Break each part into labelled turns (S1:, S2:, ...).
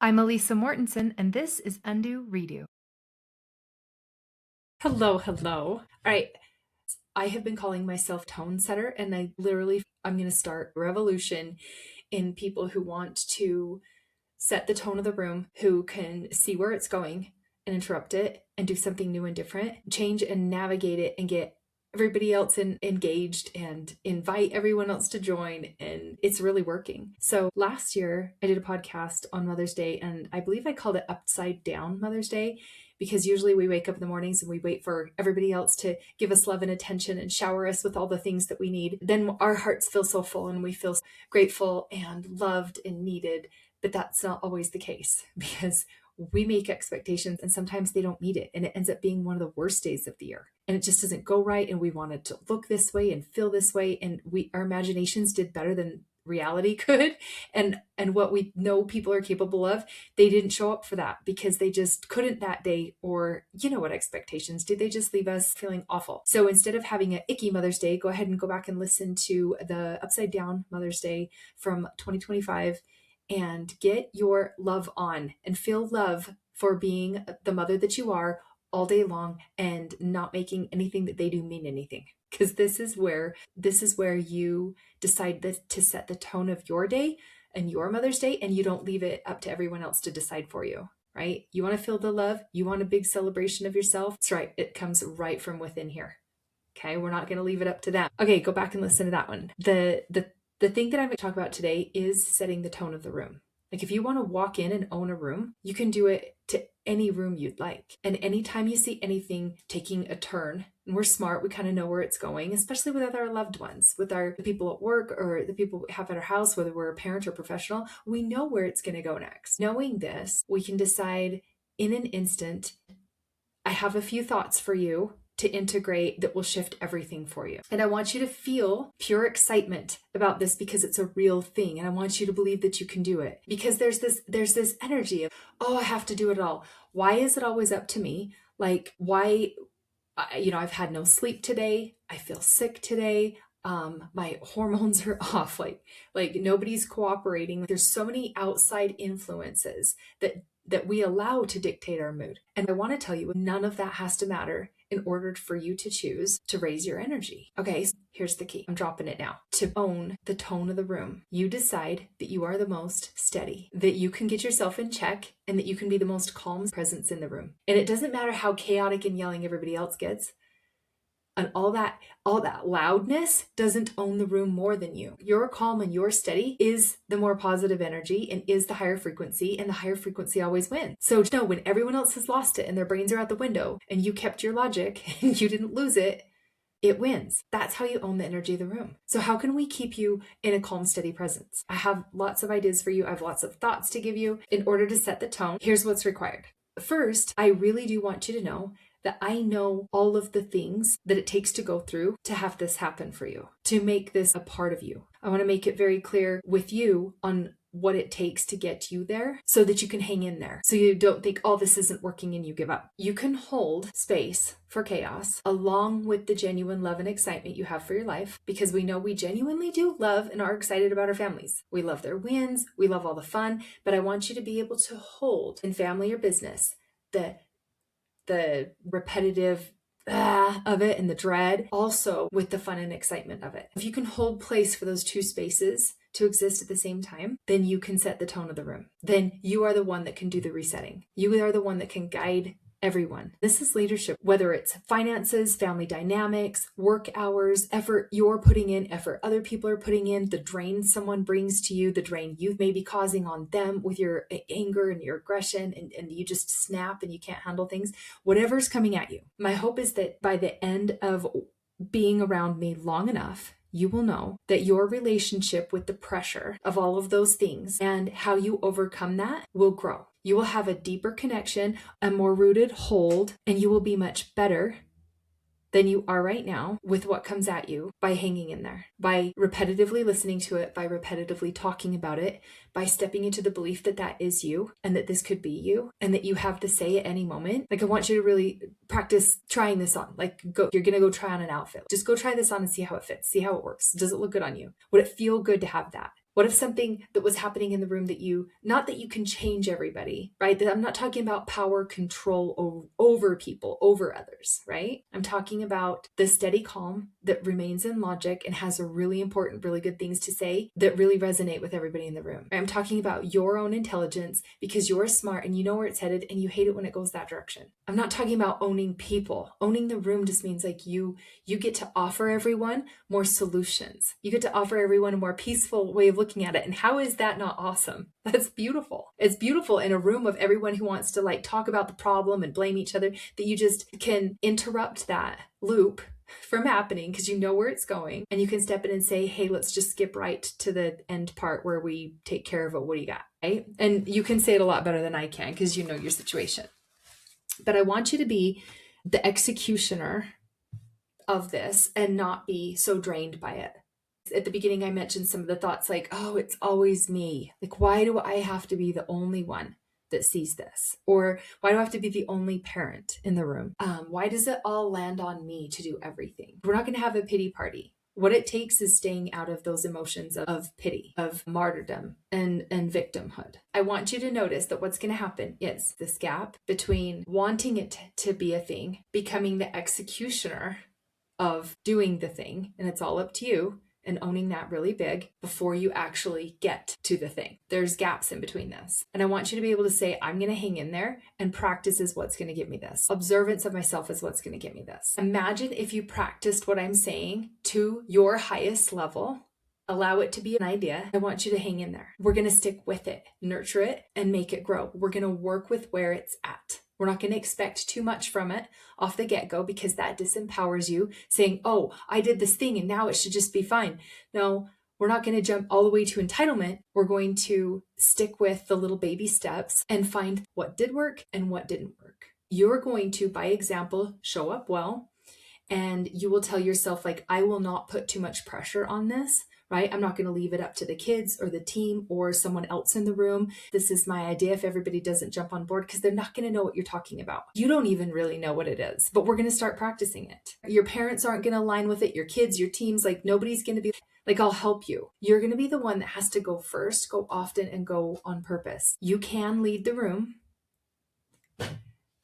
S1: I'm Elisa Mortensen, and this is Undo Redo. Hello, hello. All right. I have been calling myself tone setter, and I'm going to start a revolution in people who want to set the tone of the room, who can see where it's going and interrupt it and do something new and different, change and navigate it and get everybody else engaged and invite everyone else to join. And it's really working. So last year I did a podcast on Mother's Day, and I believe I called it Upside Down Mother's Day, because usually we wake up in the mornings and we wait for everybody else to give us love and attention and shower us with all the things that we need. Then our hearts feel so full and we feel grateful and loved and needed. But that's not always the case, because we make expectations and sometimes they don't meet it. And it ends up being one of the worst days of the year. And it just doesn't go right. And we want it to look this way and feel this way. And our imaginations did better than reality could. And what we know people are capable of, they didn't show up for that because they just couldn't that day. Or you know what expectations do? They just leave us feeling awful. So instead of having an icky Mother's Day, go ahead and go back and listen to the Upside Down Mother's Day from 2025 and get your love on and feel love for being the mother that you are all day long and not making anything that they do mean anything. Because this is where you decide to set the tone of your day and your Mother's Day, and you don't leave it up to everyone else to decide for you, right? You want to feel the love. You want a big celebration of yourself. That's right. It comes right from within here. Okay. We're not going to leave it up to them. Okay. Go back and listen to that one. The thing that I'm going to talk about today is setting the tone of the room. Like if you want to walk in and own a room, you can do it to any room you'd like. And anytime you see anything taking a turn, and we're smart, we kind of know where it's going, especially with our loved ones, with the people at work or the people we have at our house, whether we're a parent or professional, we know where it's going to go next. Knowing this, we can decide in an instant, I have a few thoughts for you to integrate that will shift everything for you. And I want you to feel pure excitement about this because it's a real thing. And I want you to believe that you can do it, because there's this energy of, oh, I have to do it all. Why is it always up to me? Like, why, I've had no sleep today. I feel sick today. My hormones are off. Like nobody's cooperating. There's so many outside influences that we allow to dictate our mood. And I want to tell you, none of that has to matter in order for you to choose to raise your energy. Okay, so here's the key. I'm dropping it now. To own the tone of the room, you decide that you are the most steady, that you can get yourself in check, and that you can be the most calm presence in the room. And it doesn't matter how chaotic and yelling everybody else gets. And all that loudness doesn't own the room more than you. Your calm and your steady is the more positive energy and is the higher frequency, and the higher frequency always wins. So know when everyone else has lost it and their brains are out the window and you kept your logic and you didn't lose it, it wins. That's how you own the energy of the room. So how can we keep you in a calm, steady presence? I have lots of ideas for you. I have lots of thoughts to give you in order to set the tone. Here's what's required. First, I really do want you to know that I know all of the things that it takes to go through to have this happen for you, to make this a part of you. I want to make it very clear with you on what it takes to get you there so that you can hang in there. So you don't think, oh, this isn't working and you give up. You can hold space for chaos along with the genuine love and excitement you have for your life, because we know we genuinely do love and are excited about our families. We love their wins. We love all the fun, but I want you to be able to hold in family or business the repetitive of it and the dread, also with the fun and excitement of it. If you can hold place for those two spaces to exist at the same time, then you can set the tone of the room. Then you are the one that can do the resetting. You are the one that can guide everyone. This is leadership, whether it's finances, family dynamics, work hours, effort you're putting in, effort other people are putting in, the drain someone brings to you, the drain you may be causing on them with your anger and your aggression, and you just snap and you can't handle things, whatever's coming at you. My hope is that by the end of being around me long enough, you will know that your relationship with the pressure of all of those things and how you overcome that will grow. You will have a deeper connection, a more rooted hold, and you will be much better than you are right now with what comes at you by hanging in there, by repetitively listening to it, by repetitively talking about it, by stepping into the belief that that is you and that this could be you and that you have to say at any moment. Like, I want you to really practice trying this on. Like, you're going to go try on an outfit. Just go try this on and see how it fits. See how it works. Does it look good on you? Would it feel good to have that? What if something that was happening in the room that not that you can change everybody, right? I'm not talking about power control over people, over others, right? I'm talking about the steady calm that remains in logic and has a really important, really good things to say that really resonate with everybody in the room. I'm talking about your own intelligence because you're smart and you know where it's headed and you hate it when it goes that direction. I'm not talking about owning people. Owning the room just means like you get to offer everyone more solutions. You get to offer everyone a more peaceful way of looking at it. And how is that not awesome? That's beautiful. It's beautiful in a room of everyone who wants to like talk about the problem and blame each other, that you just can interrupt that loop from happening because you know where it's going, and you can step in and say, hey, let's just skip right to the end part where we take care of it. What do you got? Right? And you can say it a lot better than I can because you know your situation. But I want you to be the executioner of this and not be so drained by it. At the beginning, I mentioned some of the thoughts like, oh, it's always me. Like, why do I have to be the only one that sees this? Or why do I have to be the only parent in the room? Why does it all land on me to do everything? We're not going to have a pity party. What it takes is staying out of those emotions of pity, of martyrdom and victimhood. I want you to notice that what's going to happen is this gap between wanting it to be a thing, becoming the executioner of doing the thing, and it's all up to you, and owning that really big before you actually get to the thing. There's gaps in between this. And I want you to be able to say, I'm going to hang in there, and practice is what's going to get me this. Observance of myself is what's going to get me this. Imagine if you practiced what I'm saying to your highest level. Allow it to be an idea. I want you to hang in there. We're going to stick with it, nurture it, and make it grow. We're going to work with where it's at. We're not going to expect too much from it off the get-go because that disempowers you, saying, oh, I did this thing and now it should just be fine. No, we're not going to jump all the way to entitlement. We're going to stick with the little baby steps and find what did work and what didn't work. You're going to, by example, show up well, and you will tell yourself, like, I will not put too much pressure on this. Right? I'm not going to leave it up to the kids or the team or someone else in the room. This is my idea if everybody doesn't jump on board, because they're not going to know what you're talking about. You don't even really know what it is, but we're going to start practicing it. Your parents aren't going to align with it. Your kids, your teams, like nobody's going to be like, I'll help you. You're going to be the one that has to go first, go often, and go on purpose. You can lead the room.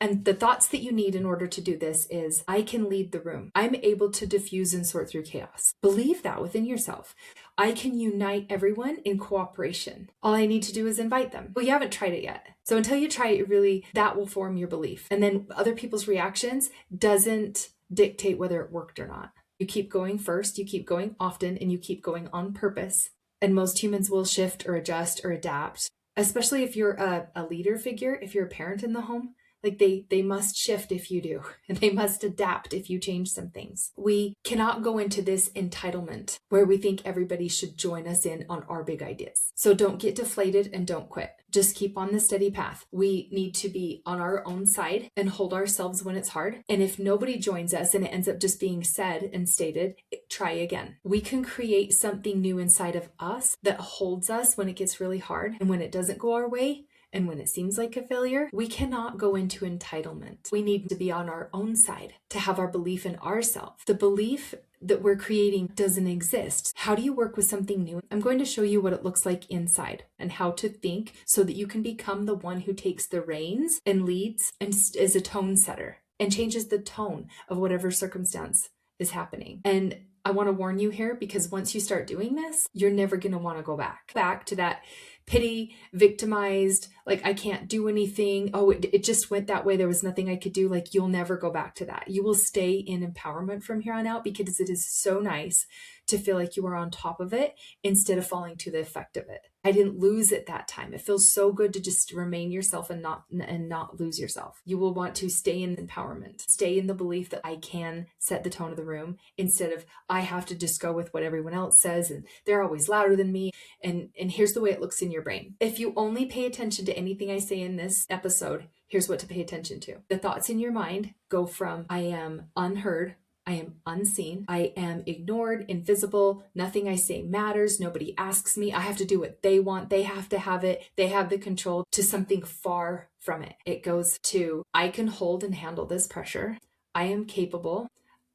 S1: And the thoughts that you need in order to do this is, I can lead the room. I'm able to diffuse and sort through chaos. Believe that within yourself. I can unite everyone in cooperation. All I need to do is invite them. Well, you haven't tried it yet. So until you try it, really, that will form your belief. And then other people's reactions doesn't dictate whether it worked or not. You keep going first, you keep going often, and you keep going on purpose. And most humans will shift or adjust or adapt, especially if you're a leader figure, if you're a parent in the home. Like they must shift if you do, and they must adapt if you change some things. We cannot go into this entitlement where we think everybody should join us in on our big ideas. So don't get deflated and don't quit. Just keep on the steady path. We need to be on our own side and hold ourselves when it's hard. And if nobody joins us and it ends up just being said and stated, try again. We can create something new inside of us that holds us when it gets really hard and when it doesn't go our way. And when it seems like a failure, we cannot go into entitlement. We need to be on our own side to have our belief in ourselves. The belief that we're creating doesn't exist. How do you work with something new? I'm going to show you what it looks like inside and how to think so that you can become the one who takes the reins and leads and is a tone setter and changes the tone of whatever circumstance is happening. And I want to warn you here, because once you start doing this, you're never going to want to go back to that pity, victimized, like I can't do anything. Oh, it just went that way. There was nothing I could do. Like you'll never go back to that. You will stay in empowerment from here on out, because it is so nice to feel like you are on top of it instead of falling to the effect of it. I didn't lose it that time. It feels so good to just remain yourself and not lose yourself. You will want to stay in empowerment, stay in the belief that I can set the tone of the room instead of I have to just go with what everyone else says and they're always louder than me. And here's the way it looks in your brain. If you only pay attention to anything I say in this episode, here's what to pay attention to. The thoughts in your mind go from I am unheard, I am unseen, I am ignored, invisible, nothing I say matters, nobody asks me, I have to do what they want, they have to have it, they have the control, to something far from it. It goes to I can hold and handle this pressure, I am capable,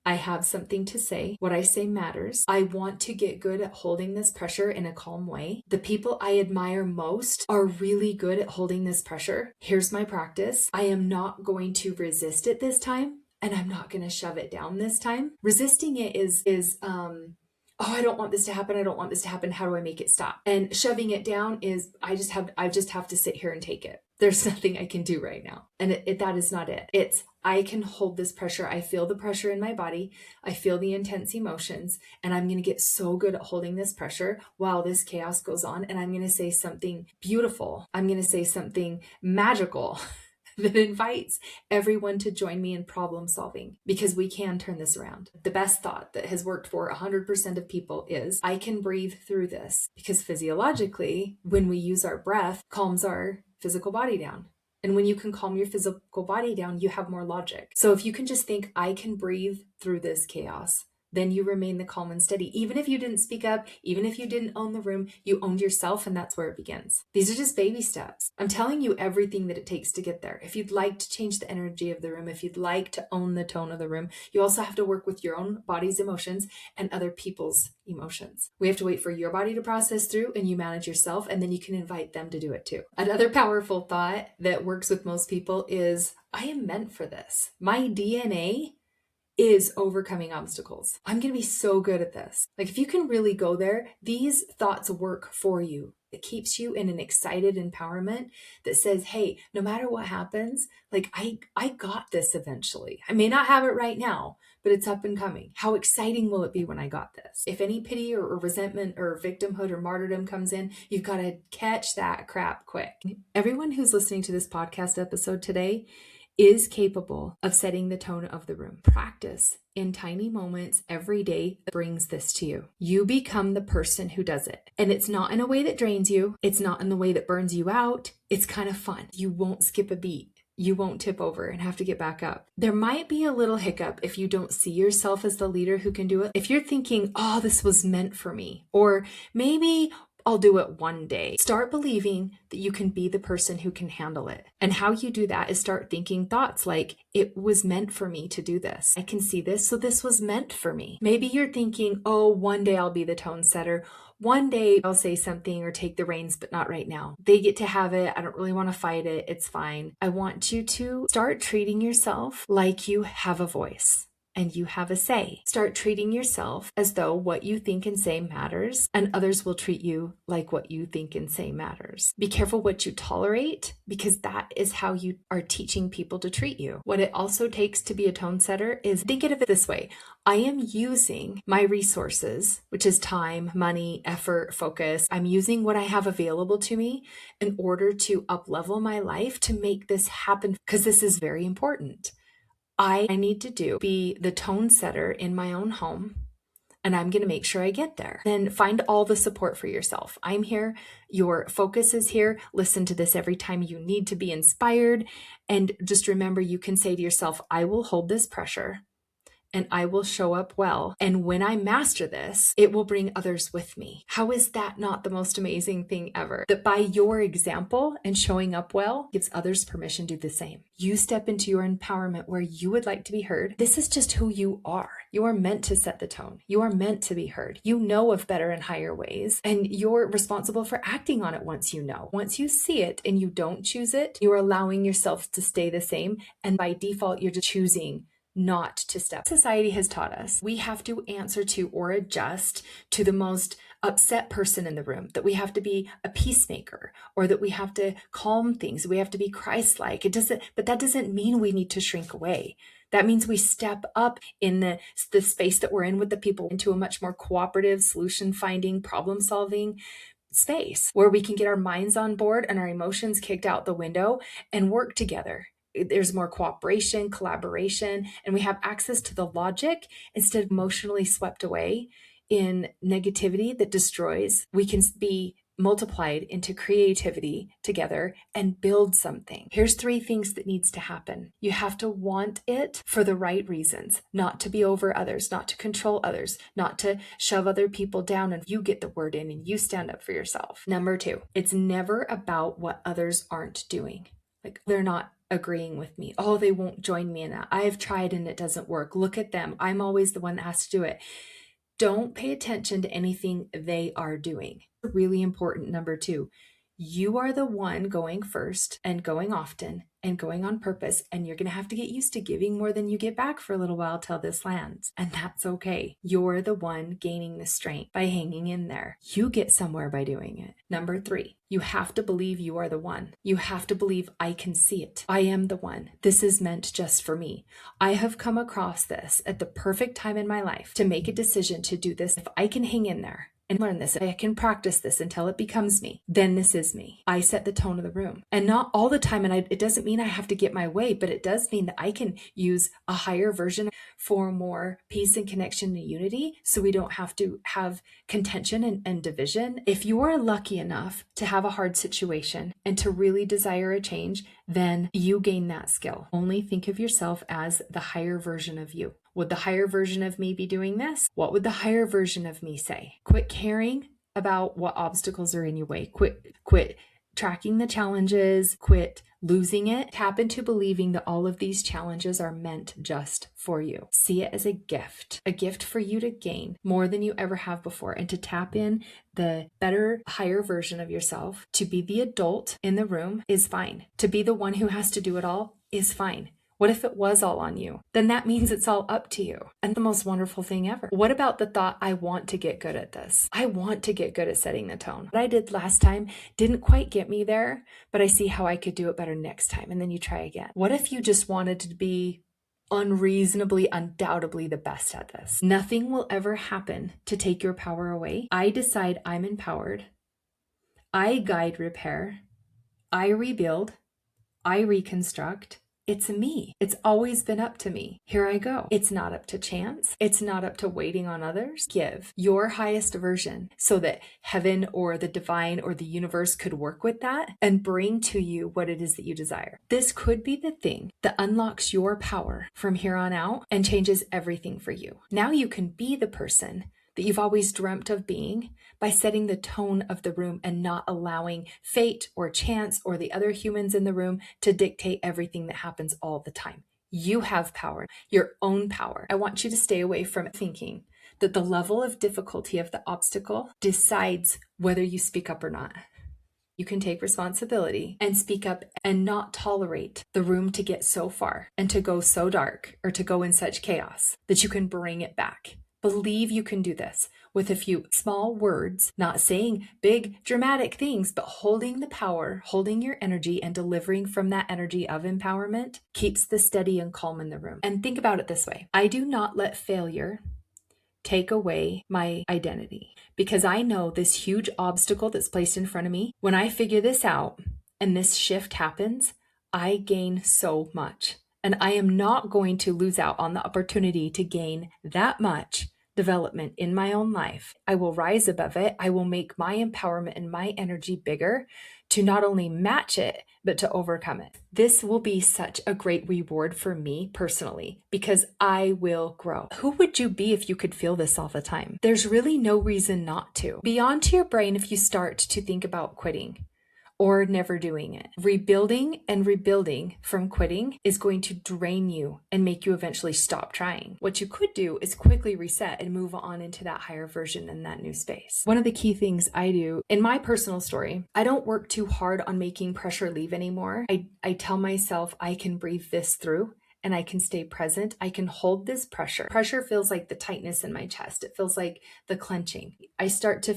S1: I have something to say. What I say matters. I want to get good at holding this pressure in a calm way. The people I admire most are really good at holding this pressure. Here's my practice. I am not going to resist it this time, and I'm not going to shove it down this time. Resisting it is oh, I don't want this to happen. I don't want this to happen. How do I make it stop? And shoving it down is I just have to sit here and take it. There's nothing I can do right now. And that is not it. It's I can hold this pressure. I feel the pressure in my body. I feel the intense emotions, and I'm going to get so good at holding this pressure while this chaos goes on. And I'm going to say something beautiful. I'm going to say something magical that invites everyone to join me in problem solving, because we can turn this around. The best thought that has worked for 100% of people is I can breathe through this, because physiologically, when we use our breath, calms our physical body down. And when you can calm your physical body down, you have more logic. So if you can just think, I can breathe through this chaos, then you remain the calm and steady. Even if you didn't speak up, even if you didn't own the room, you owned yourself, and that's where it begins. These are just baby steps. I'm telling you everything that it takes to get there. If you'd like to change the energy of the room, if you'd like to own the tone of the room, you also have to work with your own body's emotions and other people's emotions. We have to wait for your body to process through, and you manage yourself, and then you can invite them to do it too. Another powerful thought that works with most people is, I am meant for this. My DNA is overcoming obstacles. I'm going to be so good at this. Like, if you can really go there, these thoughts work for you. It keeps you in an excited empowerment that says, hey, no matter what happens, like I got this eventually. I may not have it right now, but it's up and coming. How exciting will it be when I got this? If any pity or resentment or victimhood or martyrdom comes in, you've got to catch that crap quick. Everyone who's listening to this podcast episode today is capable of setting the tone of the room. Practice in tiny moments every day that brings this to you. You become the person who does it. And it's not in a way that drains you. It's not in the way that burns you out. It's kind of fun. You won't skip a beat. You won't tip over and have to get back up. There might be a little hiccup if you don't see yourself as the leader who can do it. If you're thinking, oh, this was meant for me, or maybe I'll do it one day. Start believing that you can be the person who can handle it. And how you do that is start thinking thoughts like, it was meant for me to do this. I can see this, so this was meant for me. Maybe you're thinking, oh, one day I'll be the tone setter. One day I'll say something or take the reins, but not right now. They get to have it. I don't really want to fight it. It's fine. I want you to start treating yourself like you have a voice and you have a say. Start treating yourself as though what you think and say matters, and others will treat you like what you think and say matters. Be careful what you tolerate, because that is how you are teaching people to treat you. What it also takes to be a tone setter is, think of it this way. I am using my resources, which is time, money, effort, focus. I'm using what I have available to me in order to up-level my life to make this happen, because this is very important. I need to be the tone setter in my own home, and I'm going to make sure I get there. Then find all the support for yourself. I'm here. Your focus is here. Listen to this every time you need to be inspired. And just remember, you can say to yourself, I will hold this pressure and I will show up well. And when I master this, it will bring others with me. How is that not the most amazing thing ever? That by your example and showing up well gives others permission to do the same. You step into your empowerment where you would like to be heard. This is just who you are. You are meant to set the tone. You are meant to be heard. You know of better and higher ways, and you're responsible for acting on it once you know. Once you see it and you don't choose it, you're allowing yourself to stay the same. And by default, you're just choosing not to step. Society has taught us we have to answer to or adjust to the most upset person in the room, that we have to be a peacemaker, or that we have to calm things. We have to be Christ-like. But that doesn't mean we need to shrink away. That means we step up in the space that we're in with the people into a much more cooperative, solution-finding, problem-solving space where we can get our minds on board and our emotions kicked out the window and work together. There's more cooperation, collaboration, and we have access to the logic instead of emotionally swept away in negativity that destroys. We can be multiplied into creativity together and build something. Here's 3 things that needs to happen. You have to want it for the right reasons, not to be over others, not to control others, not to shove other people down, and you get the word in and you stand up for yourself. Number 2, it's never about what others aren't doing. Like, they're not agreeing with me. Oh, they won't join me in that. I've tried and it doesn't work. Look at them. I'm always the one that has to do it. Don't pay attention to anything they are doing. Really important. Number 2, you are the one going first and going often and going on purpose. And you're going to have to get used to giving more than you get back for a little while till this lands. And that's okay. You're the one gaining the strength by hanging in there. You get somewhere by doing it. Number 3, you have to believe you are the one. You have to believe I can see it. I am the one. This is meant just for me. I have come across this at the perfect time in my life to make a decision to do this. If I can hang in there and learn this, I can practice this until it becomes me, then this is me. I set the tone of the room. And not all the time, and it doesn't mean I have to get my way, but it does mean that I can use a higher version for more peace and connection and unity, so we don't have to have contention and division. If you are lucky enough to have a hard situation and to really desire a change, then you gain that skill. Only think of yourself as the higher version of you. Would the higher version of me be doing this? What would the higher version of me say? Quit caring about what obstacles are in your way. Quit tracking the challenges. Quit losing it. Tap into believing that all of these challenges are meant just for you. See it as a gift for you to gain more than you ever have before, and to tap in the better, higher version of yourself. To be the adult in the room is fine. To be the one who has to do it all is fine. What if it was all on you? Then that means it's all up to you. And the most wonderful thing ever. What about the thought, I want to get good at this? I want to get good at setting the tone. What I did last time didn't quite get me there, but I see how I could do it better next time. And then you try again. What if you just wanted to be unreasonably, undoubtedly the best at this? Nothing will ever happen to take your power away. I decide I'm empowered. I guide repair. I rebuild. I reconstruct. It's me. It's always been up to me. Here I go. It's not up to chance. It's not up to waiting on others. Give your highest version so that heaven or the divine or the universe could work with that and bring to you what it is that you desire. This could be the thing that unlocks your power from here on out and changes everything for you. Now you can be the person that you've always dreamt of being by setting the tone of the room and not allowing fate or chance or the other humans in the room to dictate everything that happens all the time. You have power, your own power. I want you to stay away from thinking that the level of difficulty of the obstacle decides whether you speak up or not. You can take responsibility and speak up and not tolerate the room to get so far and to go so dark or to go in such chaos that you can bring it back. Believe you can do this with a few small words, not saying big dramatic things, but holding the power, holding your energy and delivering from that energy of empowerment keeps the steady and calm in the room. And think about it this way. I do not let failure take away my identity, because I know this huge obstacle that's placed in front of me. When I figure this out and this shift happens, I gain so much. And I am not going to lose out on the opportunity to gain that much development in my own life. I will rise above it. I will make my empowerment and my energy bigger to not only match it, but to overcome it. This will be such a great reward for me personally, because I will grow. Who would you be if you could feel this all the time? There's really no reason not to. Beyond to your brain, if you start to think about quitting or never doing it. Rebuilding and rebuilding from quitting is going to drain you and make you eventually stop trying. What you could do is quickly reset and move on into that higher version in that new space. One of the key things I do in my personal story, I don't work too hard on making pressure leave anymore. I tell myself I can breathe this through and I can stay present. I can hold this pressure. Pressure feels like the tightness in my chest. It feels like the clenching. I start to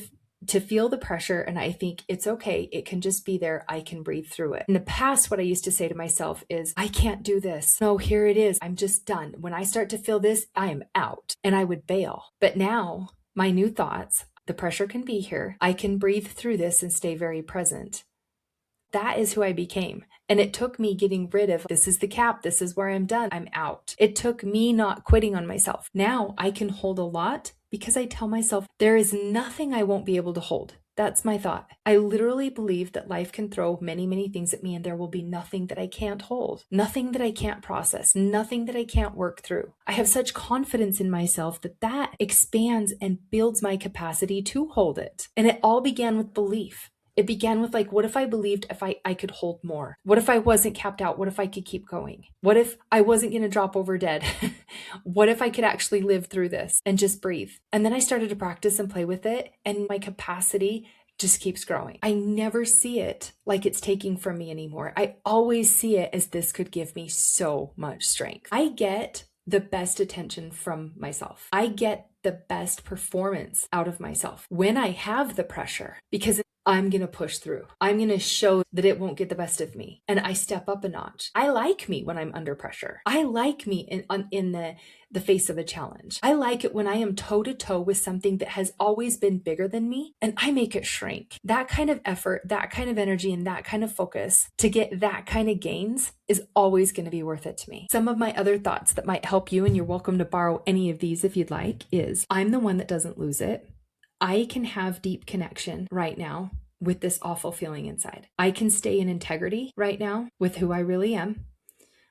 S1: feel the pressure and I think it's okay. It can just be there. I can breathe through it. In the past, what I used to say to myself is, I can't do this. No, here it is. I'm just done. When I start to feel this, I am out, and I would bail. But now my new thoughts, the pressure can be here. I can breathe through this and stay very present. That is who I became. And it took me getting rid of, this is the cap. This is where I'm done. I'm out. It took me not quitting on myself. Now I can hold a lot because I tell myself there is nothing I won't be able to hold. That's my thought. I literally believe that life can throw many, many things at me and there will be nothing that I can't hold, nothing that I can't process, nothing that I can't work through. I have such confidence in myself that expands and builds my capacity to hold it. And it all began with belief. It began with like, what if I believed if I could hold more? What if I wasn't capped out? What if I could keep going? What if I wasn't going to drop over dead? What if I could actually live through this and just breathe? And then I started to practice and play with it, and my capacity just keeps growing. I never see it like it's taking from me anymore. I always see it as this could give me so much strength. I get the best attention from myself. I get the best performance out of myself when I have the pressure, because I'm going to push through. I'm going to show that it won't get the best of me. And I step up a notch. I like me when I'm under pressure. I like me in the face of a challenge. I like it when I am toe to toe with something that has always been bigger than me, and I make it shrink. That kind of effort, that kind of energy, and that kind of focus to get that kind of gains is always going to be worth it to me. Some of my other thoughts that might help you, and you're welcome to borrow any of these if you'd like, is I'm the one that doesn't lose it. I can have deep connection right now with this awful feeling inside. I can stay in integrity right now with who I really am.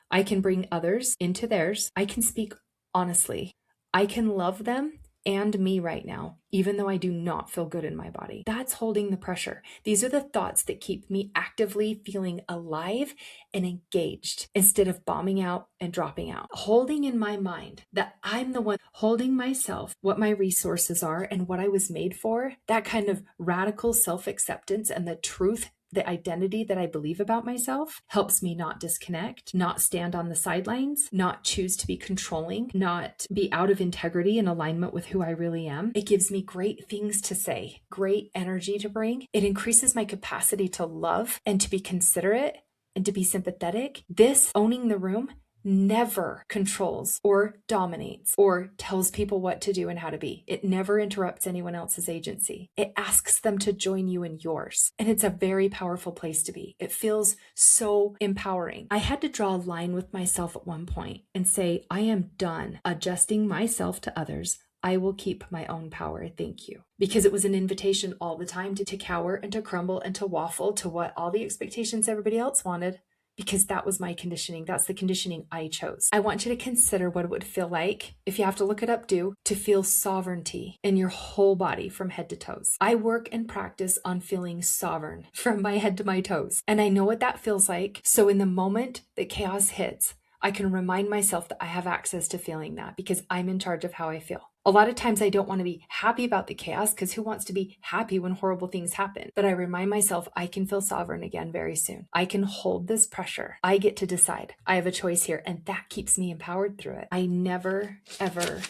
S1: I can bring others into theirs. I can speak honestly. I can love them and me right now, even though I do not feel good in my body. That's holding the pressure. These are the thoughts that keep me actively feeling alive and engaged instead of bombing out and dropping out. Holding in my mind that I'm the one holding myself, what my resources are and what I was made for, that kind of radical self-acceptance and the truth, the identity that I believe about myself, helps me not disconnect, not stand on the sidelines, not choose to be controlling, not be out of integrity and alignment with who I really am. It gives me great things to say, great energy to bring. It increases my capacity to love and to be considerate and to be sympathetic. This owning the room never controls or dominates or tells people what to do and how to be. It never interrupts anyone else's agency. It asks them to join you in yours. And it's a very powerful place to be. It feels so empowering. I had to draw a line with myself at one point and say, I am done adjusting myself to others. I will keep my own power. Thank you. Because it was an invitation all the time to cower and to crumble and to waffle to what all the expectations everybody else wanted. Because that was my conditioning. That's the conditioning I chose. I want you to consider what it would feel like, if you have to look it up, to feel sovereignty in your whole body from head to toes. I work and practice on feeling sovereign from my head to my toes. And I know what that feels like. So in the moment that chaos hits, I can remind myself that I have access to feeling that because I'm in charge of how I feel. A lot of times I don't want to be happy about the chaos because who wants to be happy when horrible things happen? But I remind myself I can feel sovereign again very soon. I can hold this pressure. I get to decide. I have a choice here, and that keeps me empowered through it. I never, ever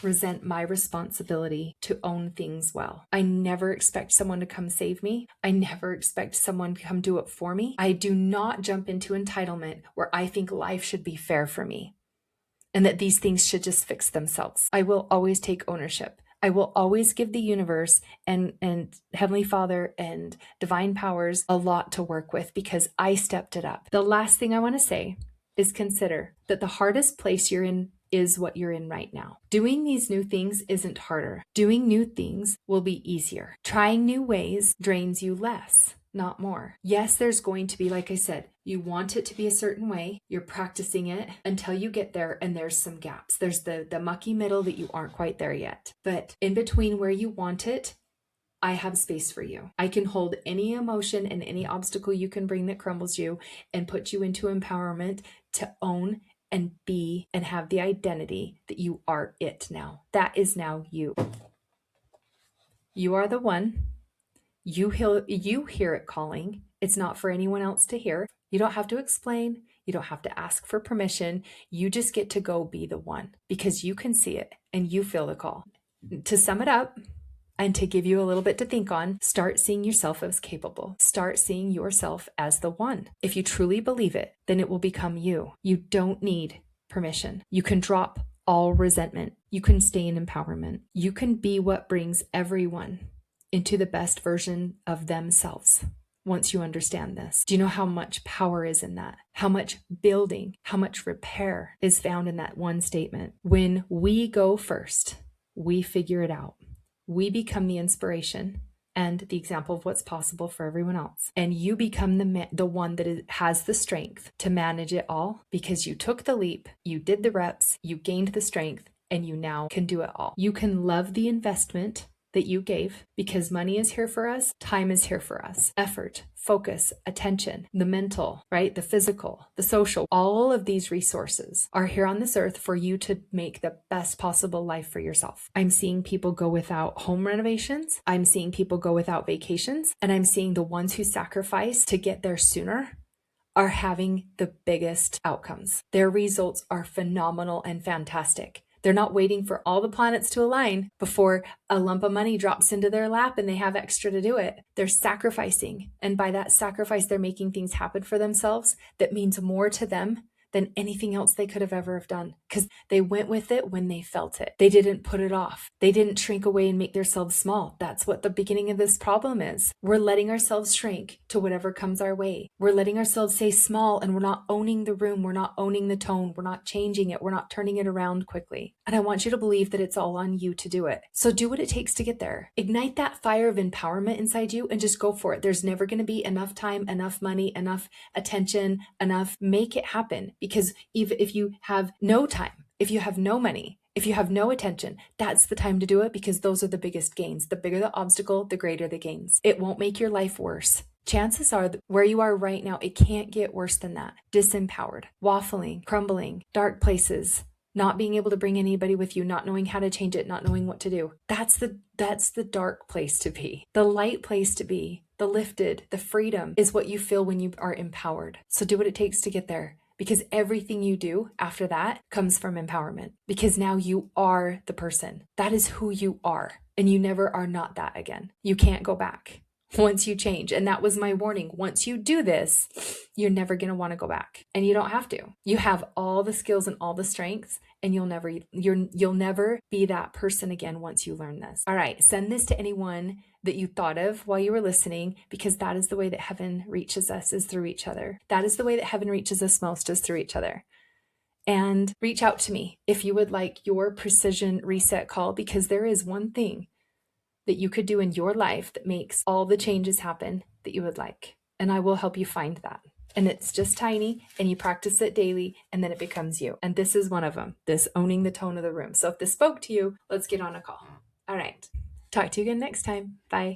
S1: resent my responsibility to own things well. I never expect someone to come save me. I never expect someone to come do it for me. I do not jump into entitlement where I think life should be fair for me and that these things should just fix themselves. I will always take ownership. I will always give the universe and Heavenly Father and divine powers a lot to work with because I stepped it up. The last thing I want to say is consider that the hardest place you're in is what you're in right now. Doing these new things isn't harder. Doing new things will be easier. Trying new ways drains you less, not more. Yes, there's going to be, like I said, you want it to be a certain way. You're practicing it until you get there, and there's some gaps. There's the mucky middle that you aren't quite there yet. But in between where you want it, I have space for you. I can hold any emotion and any obstacle you can bring that crumbles you and put you into empowerment to own and be and have the identity that you are it now. That is now you. You are the one. You hear it calling. It's not for anyone else to hear. You don't have to explain. You don't have to ask for permission. You just get to go be the one because you can see it and you feel the call. To sum it up, and to give you a little bit to think on, start seeing yourself as capable. Start seeing yourself as the one. If you truly believe it, then it will become you. You don't need permission. You can drop all resentment. You can stay in empowerment. You can be what brings everyone into the best version of themselves. Once you understand this, do you know how much power is in that? How much building, how much repair is found in that one statement? When we go first, we figure it out. We become the inspiration and the example of what's possible for everyone else. And you become the one that has the strength to manage it all because you took the leap, you did the reps, you gained the strength, and you now can do it all. You can love the investment that you gave, because money is here for us, time is here for us, effort, focus, attention, the mental, right? The physical, the social, all of these resources are here on this earth for you to make the best possible life for yourself. I'm seeing people go without home renovations. I'm seeing people go without vacations. And I'm seeing the ones who sacrifice to get there sooner are having the biggest outcomes. Their results are phenomenal and fantastic. They're not waiting for all the planets to align before a lump of money drops into their lap and they have extra to do it. They're sacrificing. And by that sacrifice, they're making things happen for themselves that means more to them than anything else they could have ever have done, because they went with it when they felt it. They didn't put it off. They didn't shrink away and make themselves small. That's what the beginning of this problem is. We're letting ourselves shrink to whatever comes our way. We're letting ourselves stay small, and we're not owning the room. We're not owning the tone. We're not changing it. We're not turning it around quickly. And I want you to believe that it's all on you to do it. So do what it takes to get there. Ignite that fire of empowerment inside you and just go for it. There's never going to be enough time, enough money, enough attention, enough. Make it happen. Because even if you have no time, if you have no money, if you have no attention, that's the time to do it, because those are the biggest gains. The bigger the obstacle, the greater the gains. It won't make your life worse. Chances are that where you are right now, it can't get worse than that. Disempowered, waffling, crumbling, dark places, not being able to bring anybody with you, not knowing how to change it, not knowing what to do. That's the dark place to be. The light place to be, the lifted, the freedom is what you feel when you are empowered. So do what it takes to get there. Because everything you do after that comes from empowerment. Because now you are the person. That is who you are. And you never are not that again. You can't go back once you change. And that was my warning. Once you do this, you're never going to want to go back. And you don't have to. You have all the skills and all the strengths, and you'll never be that person again once you learn this. All right. Send this to anyone that you thought of while you were listening, because that is the way that heaven reaches us, is through each other. That is the way that heaven reaches us most, is through each other. And reach out to me if you would like your precision reset call, because there is one thing that you could do in your life that makes all the changes happen that you would like. And I will help you find that. And it's just tiny, and you practice it daily, and then it becomes you. And this is one of them, this owning the tone of the room. So if this spoke to you, let's get on a call. All right. Talk to you again next time. Bye.